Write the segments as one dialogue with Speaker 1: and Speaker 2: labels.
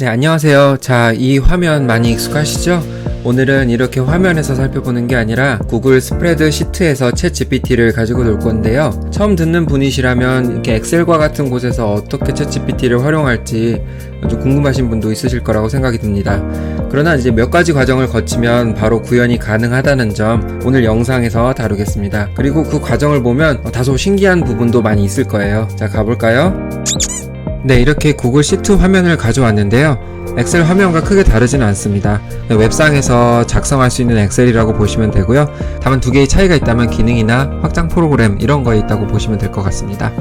Speaker 1: 네, 안녕하세요. 자, 이 화면 많이 익숙하시죠? 오늘은 이렇게 화면에서 살펴보는 게 아니라 구글 스프레드 시트에서 챗 GPT를 가지고 놀 건데요. 처음 듣는 분이시라면 이렇게 엑셀과 같은 곳에서 어떻게 챗 GPT를 활용할지 아주 궁금하신 분도 있으실 거라고 생각이 듭니다. 그러나 이제 몇 가지 과정을 거치면 바로 구현이 가능하다는 점 오늘 영상에서 다루겠습니다. 그리고 그 과정을 보면 다소 신기한 부분도 많이 있을 거예요. 자, 가볼까요? 네, 이렇게 구글 시트 화면을 가져왔는데요. 엑셀 화면과 크게 다르지는 않습니다. 웹상에서 작성할 수 있는 엑셀이라고 보시면 되고요. 다만 두 개의 차이가 있다면 기능이나 확장 프로그램 이런 거에 있다고 보시면 될 것 같습니다.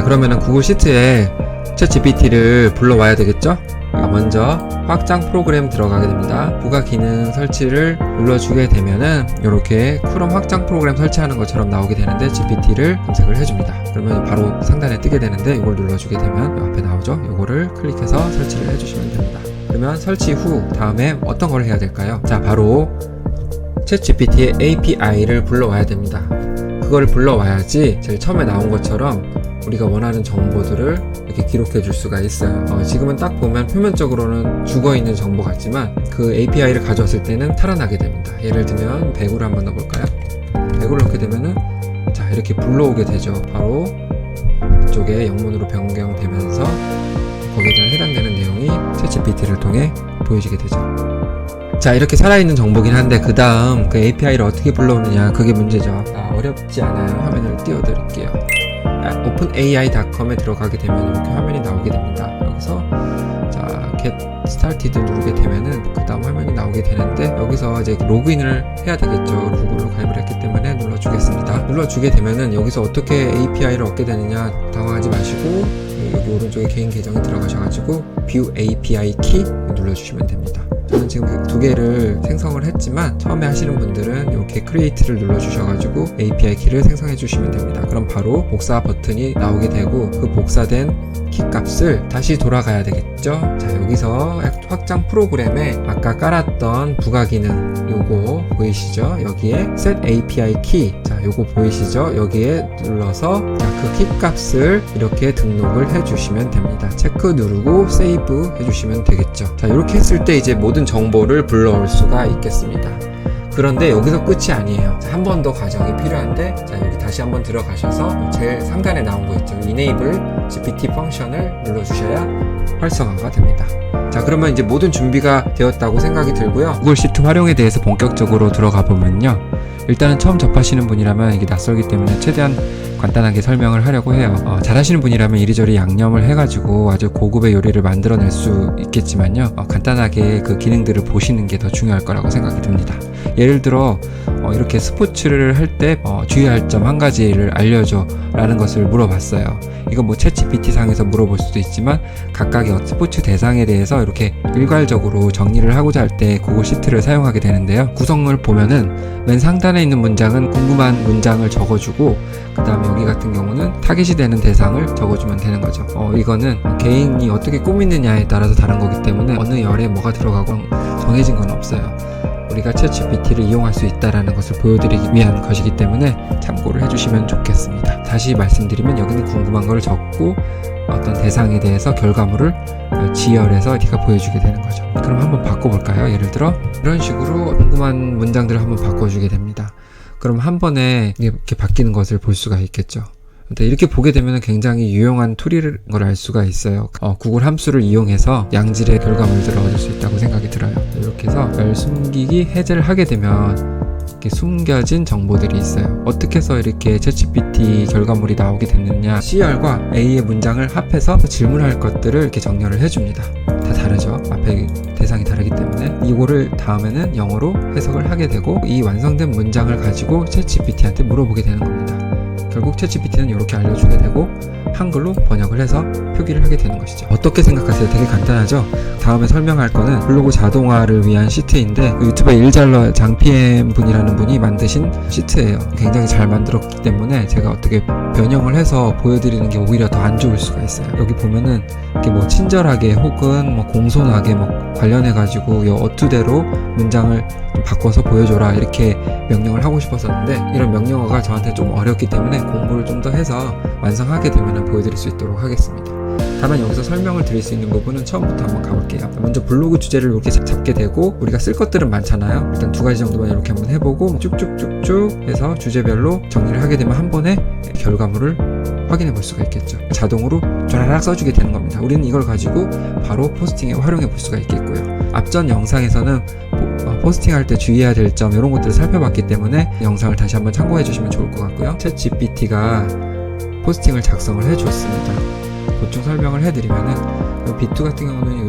Speaker 1: 그러면은 구글 시트에 챗 GPT를 불러와야 되겠죠? 먼저 확장 프로그램 들어가게 됩니다. 부가 기능 설치를 눌러주게 되면은 이렇게 크롬 확장 프로그램 설치하는 것처럼 나오게 되는데 GPT를 검색을 해줍니다. 그러면 바로 상단에 뜨게 되는데 이걸 눌러주게 되면 앞에 나오죠? 이거를 클릭해서 설치를 해주시면 됩니다. 그러면 설치 후 다음에 어떤 걸 해야 될까요? 자, 바로 챗 GPT의 API를 불러와야 됩니다. 그걸 불러와야지 제일 처음에 나온 것처럼 우리가 원하는 정보들을 이렇게 기록해 줄 수가 있어요. 지금은 딱 보면 표면적으로는 죽어있는 정보 같지만 그 API를 가져왔을 때는 살아나게 됩니다. 예를 들면 100으로 한번 넣어볼까요? 100을 넣게 되면은 자, 이렇게 불러오게 되죠. 바로 이쪽에 영문으로 변경되면서 거기에 대한 해당되는 내용이 챗 GPT를 통해 보여지게 되죠. 자, 이렇게 살아있는 정보긴 한데 그 다음 그 API를 어떻게 불러오느냐, 그게 문제죠. 어렵지 않아요. 화면을 띄워드릴게요. openai.com에 들어가게 되면 이렇게 화면이 나오게 됩니다. 여기서 자, get started 누르게 되면은 그 다음 화면이 나오게 되는데 여기서 이제 로그인을 해야 되겠죠. 구글로 가입을 했기 때문에 눌러주겠습니다. 눌러주게 되면은 여기서 어떻게 API를 얻게 되느냐 당황하지 마시고 여기 오른쪽에 개인 계정에 들어가셔가지고 View API Key 눌러주시면 됩니다. 저는 지금 두 개를 생성을 했지만 처음에 하시는 분들은 이렇게 Create를 눌러주셔가지고 API 키를 생성해 주시면 됩니다. 그럼 바로 복사 버튼이 나오게 되고 그 복사된 키 값을 다시 돌아가야 되겠죠. 자, 여기서 확장 프로그램에 아까 깔았던 부가 기능 요거 보이시죠? 여기에 Set API Key, 자, 요거 보이시죠? 여기에 눌러서 자, 그 키 값을 이렇게 등록을 해주시면 됩니다. 체크 누르고 세이브 해주시면 되겠죠. 자, 이렇게 했을 때 이제 모든 정보를 불러올 수가 있겠습니다. 그런데 여기서 끝이 아니에요. 한 번 더 과정이 필요한데, 자, 여기 다시 한번 들어가셔서 제일 상단에 나온 거 있죠. Enable GPT 펑션을 눌러주셔야 활성화가 됩니다. 자, 그러면 이제 모든 준비가 되었다고 생각이 들고요. 구글 시트 활용에 대해서 본격적으로 들어가 보면요. 일단은 처음 접하시는 분이라면 이게 낯설기 때문에 최대한 간단하게 설명을 하려고 해요. 잘하시는 분이라면 이리저리 양념을 해가지고 아주 고급의 요리를 만들어낼 수 있겠지만요. 간단하게 그 기능들을 보시는 게 더 중요할 거라고 생각이 듭니다. 예를 들어 이렇게 스포츠를 할 때 주의할 점 한 가지를 알려줘 라는 것을 물어봤어요. 이거 뭐 챗 GPT 상에서 물어볼 수도 있지만 각각의 스포츠 대상에 대해서 이렇게 일괄적으로 정리를 하고자 할 때 구글 시트를 사용하게 되는데요. 구성을 보면은 맨 상단에 있는 문장은 궁금한 문장을 적어주고 그 다음에 여기 같은 경우는 타깃이 되는 대상을 적어주면 되는 거죠. 이거는 개인이 어떻게 꾸미느냐에 따라서 다른 거기 때문에 어느 열에 뭐가 들어가고 정해진 건 없어요. 우리가 챗 GPT를 이용할 수 있다는 것을 보여드리기 위한 것이기 때문에 참고를 해주시면 좋겠습니다. 다시 말씀드리면 여기는 궁금한 걸 적고 어떤 대상에 대해서 결과물을 지열해서 네가 보여주게 되는 거죠. 그럼 한번 바꿔볼까요? 예를 들어 이런 식으로 궁금한 문장들을 한번 바꿔주게 됩니다. 그럼 한 번에 이렇게 바뀌는 것을 볼 수가 있겠죠. 이렇게 보게 되면 굉장히 유용한 툴인 걸 알 수가 있어요. 구글 함수를 이용해서 양질의 결과물들을 얻을 수 있다고 생각이 들어요. 이렇게 해서 열 숨기기 해제를 하게 되면 이렇게 숨겨진 정보들이 있어요. 어떻게 해서 이렇게 챗 GPT 결과물이 나오게 됐느냐, C열과 A의 문장을 합해서 질문할 것들을 이렇게 정렬을 해줍니다. 다 다르죠. 앞에 대상이 다르기 때문에 이거를 다음에는 영어로 해석을 하게 되고 이 완성된 문장을 가지고 챗 GPT한테 물어보게 되는 겁니다. 결국 챗 GPT는 이렇게 알려주게 되고 한글로 번역을 해서 표기를 하게 되는 것이죠. 어떻게 생각하세요? 되게 간단하죠? 다음에 설명할 거는 블로그 자동화를 위한 시트인데 유튜브에 일잘러 장PM 분이라는 분이 만드신 시트예요. 굉장히 잘 만들었기 때문에 제가 어떻게 변형을 해서 보여드리는 게 오히려 더 안 좋을 수가 있어요. 여기 보면은 이렇게 뭐 친절하게 혹은 뭐 공손하게 뭐 관련해가지고 이 어투대로 문장을 좀 바꿔서 보여줘라 이렇게 명령을 하고 싶었었는데 이런 명령어가 저한테 좀 어렵기 때문에 공부를 좀 더 해서 완성하게 되면 보여드릴 수 있도록 하겠습니다. 다만 여기서 설명을 드릴 수 있는 부분은 처음부터 한번 가볼게요. 먼저 블로그 주제를 이렇게 잡게 되고, 우리가 쓸 것들은 많잖아요. 일단 2가지 정도만 이렇게 한번 해보고 쭉쭉쭉쭉 해서 주제별로 정리를 하게 되면 한 번에 결과물을 확인해 볼 수가 있겠죠. 자동으로 쫘라락 써주게 되는 겁니다. 우리는 이걸 가지고 바로 포스팅에 활용해 볼 수가 있겠고요. 앞전 영상에서는 포스팅할 때 주의해야 될 점 이런 것들을 살펴봤기 때문에 영상을 다시 한번 참고해 주시면 좋을 것 같고요. 챗GPT가 포스팅을 작성을 해줬습니다. 보충 설명을 해드리면은 B2 같은 경우는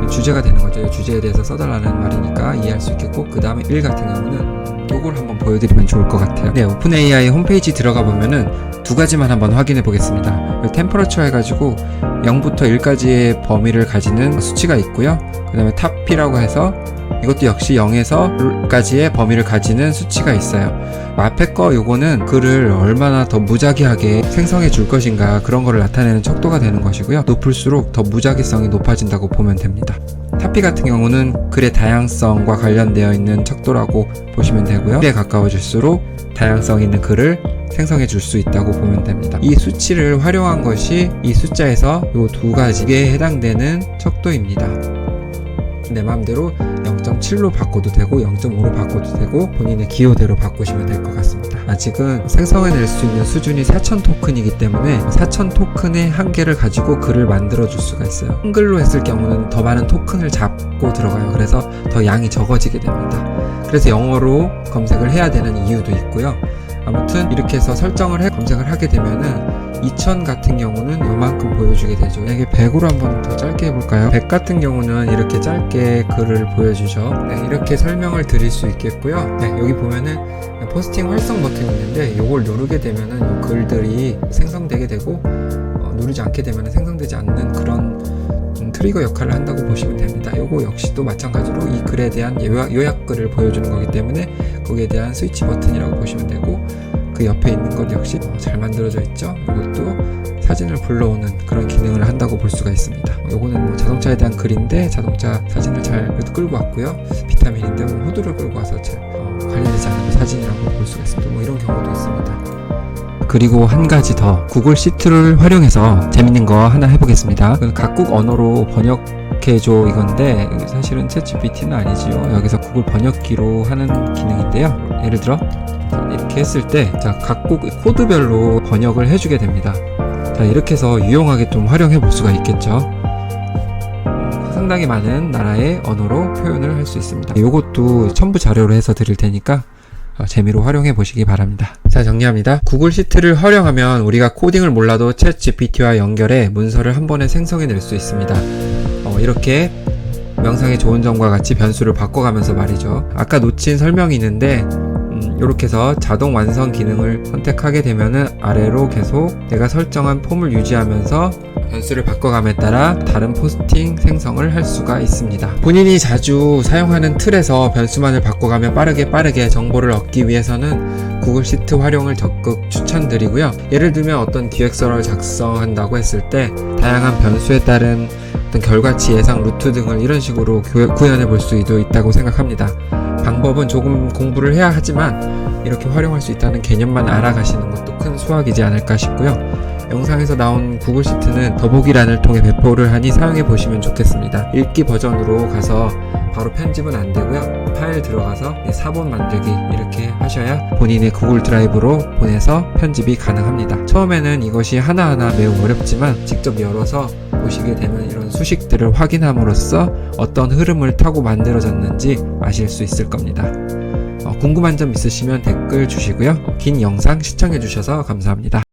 Speaker 1: 주제가 되는 거죠. 주제에 대해서 써달라는 말이니까 이해할 수 있겠고, 그 다음에 1 같은 경우는 요걸 한번 보여드리면 좋을 것 같아요. 네, 오픈AI 홈페이지 들어가 보면은 2가지만 한번 확인해 보겠습니다. 템퍼러처 해가지고 0부터 1까지의 범위를 가지는 수치가 있고요. 그 다음에 탑P라고 해서 이것도 역시 0에서 1까지의 범위를 가지는 수치가 있어요. 앞에 거 요거는 글을 얼마나 더 무작위하게 생성해 줄 것인가, 그런 거를 나타내는 척도가 되는 것이고요. 높을수록 더 무작위성이 높아진다고 보면 됩니다. 탑피 같은 경우는 글의 다양성과 관련되어 있는 척도라고 보시면 되고요. 에 가까워질수록 다양성 있는 글을 생성해 줄 수 있다고 보면 됩니다. 이 수치를 활용한 것이 이 숫자에서 요 2가지에 해당되는 척도입니다. 내 마음대로 0.7로 바꿔도 되고 0.5로 바꿔도 되고 본인의 기호대로 바꾸시면 될 것 같습니다. 아직은 생성해낼 수 있는 수준이 4000 토큰이기 때문에 4000 토큰의 한계를 가지고 글을 만들어 줄 수가 있어요. 한글로 했을 경우는 더 많은 토큰을 잡고 들어가요. 그래서 더 양이 적어지게 됩니다. 그래서 영어로 검색을 해야 되는 이유도 있고요. 아무튼 이렇게 해서 설정을 해 검색을 하게 되면은 2000 같은 경우는 요만큼 보여주게 되죠. 이게 100으로 한번 더 짧게 해볼까요? 100 같은 경우는 이렇게 짧게 글을 보여주죠. 네, 이렇게 설명을 드릴 수 있겠고요. 네, 여기 보면은 포스팅 활성 버튼이 있는데 요걸 누르게 되면은 요 글들이 생성되게 되고, 누르지 않게 되면 생성되지 않는 그런 트리거 역할을 한다고 보시면 됩니다. 요거 역시 또 마찬가지로 이 글에 대한 요약글을 보여주는 거기 때문에 거기에 대한 스위치 버튼이라고 보시면 되고, 그 옆에 있는 것 역시 잘 만들어져 있죠. 이것도 사진을 불러오는 그런 기능을 한다고 볼 수가 있습니다. 요거는 뭐 자동차에 대한 글인데 자동차 사진을 잘 끌고 왔고요. 비타민인데 뭐 후드를 끌고 와서 잘 관련되지 않은 사진이라고 볼 수가 있습니다. 뭐 이런 경우도 있습니다. 그리고 한 가지 더, 구글 시트를 활용해서 재밌는 거 하나 해보겠습니다. 각국 언어로 번역해줘 이건데, 사실은 챗GPT는 아니지요. 여기서 구글 번역기로 하는 기능인데요. 예를 들어 이렇게 했을 때, 자, 각국 코드별로 번역을 해주게 됩니다. 자, 이렇게 해서 유용하게 좀 활용해 볼 수가 있겠죠. 상당히 많은 나라의 언어로 표현을 할 수 있습니다. 이것도 첨부 자료로 해서 드릴 테니까 재미로 활용해 보시기 바랍니다. 자, 정리합니다. 구글 시트를 활용하면 우리가 코딩을 몰라도 챗 GPT와 연결해 문서를 한 번에 생성해 낼 수 있습니다. 이렇게 명상의 좋은 점과 같이 변수를 바꿔가면서 말이죠. 아까 놓친 설명이 있는데, 이렇게 해서 자동 완성 기능을 선택하게 되면은 아래로 계속 내가 설정한 폼을 유지하면서 변수를 바꿔감에 따라 다른 포스팅 생성을 할 수가 있습니다. 본인이 자주 사용하는 틀에서 변수만을 바꿔가며 빠르게 정보를 얻기 위해서는 구글 시트 활용을 적극 추천드리고요. 예를 들면 어떤 기획서를 작성한다고 했을 때 다양한 변수에 따른 어떤 결과치 예상 루트 등을 이런 식으로 구현해 볼 수도 있다고 생각합니다. 방법은 조금 공부를 해야 하지만 이렇게 활용할 수 있다는 개념만 알아가시는 것도 큰 수확이지 않을까 싶고요. 영상에서 나온 구글 시트는 더보기란을 통해 배포를 하니 사용해 보시면 좋겠습니다. 읽기 버전으로 가서 바로 편집은 안 되고요. 파일 들어가서 사본 만들기 이렇게 하셔야 본인의 구글 드라이브로 보내서 편집이 가능합니다. 처음에는 이것이 하나하나 매우 어렵지만 직접 열어서 보시게 되면 이런 수식들을 확인함으로써 어떤 흐름을 타고 만들어졌는지 아실 수 있을 겁니다. 궁금한 점 있으시면 댓글 주시고요. 긴 영상 시청해 주셔서 감사합니다.